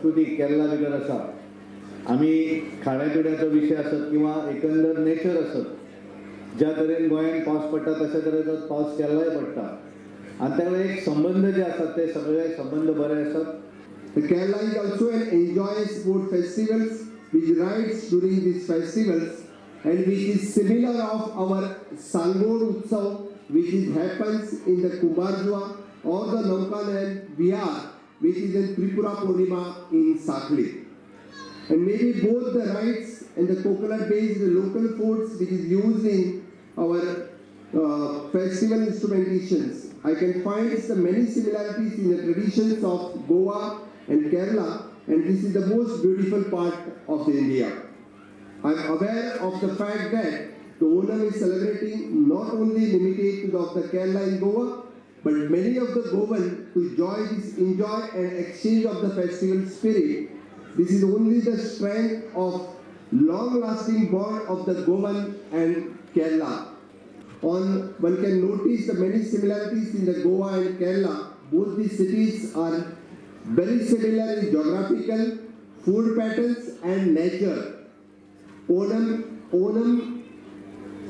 संस्कृती केरला भितर आसा. आमी खाण्यापिण्याचो विशय आसत किंवा एकंदर नेचर आसत, ज्या तरेन गोंयान पावस पडटा तशा तरेचो पावस केरळाय पडटा आनी ताका एक संबंध जे आसात ते सगळे संबंध बरे आसात. Kerala is also an enjoys both festivals which rides during these festivals and which is similar of our Sangod Utsav which is happens in the Kumbarjua or the Naukan and Bihar which is in Tripura Purnima in Sakli. And maybe both the rides and the coconut based local foods which is used in our festival instrumentations. I can find the many similarities in the traditions of Goa and Kerala, and this is the most beautiful part of India. I am aware of the fact that the Onam is celebrating not only limited to the Kerala and Goa, but many of the Goan who enjoy and exchange of the festival spirit. This is only the strength of long-lasting bond of the Goan and Kerala. One can notice the many similarities in the Goa and Kerala. Both these cities are very similar in geographical, food patterns and nature. Onam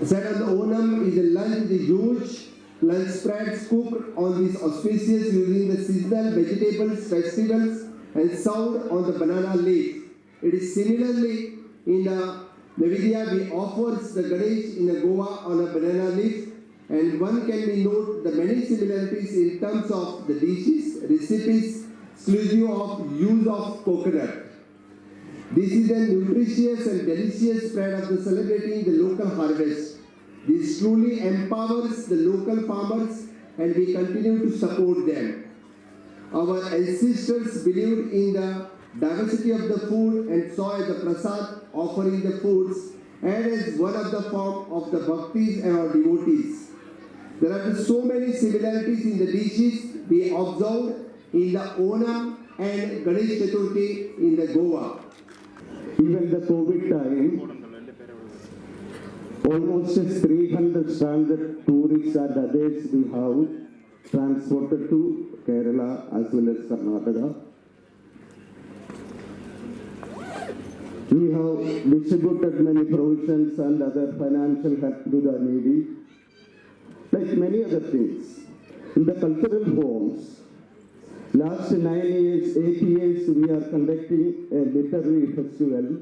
said on the Onam is a lunch, the huge lunch spreads cooked on these auspicious using the seasonal vegetables, festivals and served on the banana leaf. It is similarly in the Navidya we offers the Ganesh in the Goa on a banana leaf, and one can be note the many similarities in terms of the dishes, recipes, exclusive of use of coconut. This is a nutritious and delicious spread of the celebrating the local harvest. This truly empowers the local farmers and we continue to support them. Our ancestors believed in the diversity of the food and saw the prasad offering the foods and as one of the form of the bhaktis and our devotees. There are so many similarities in the dishes we observed in the Onam and Ganesh Chaturthi in the Goa. Even the COVID time, almost 300 standard tourists and others we have transported to Kerala as well as Karnataka. We have distributed many provisions and other financial help to the needy, like many other things. In the cultural homes, last 9 years, 8 years, we are conducting a literary festival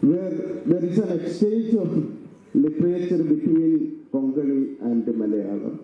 where there is an exchange of literature between Konkani and Malayalam.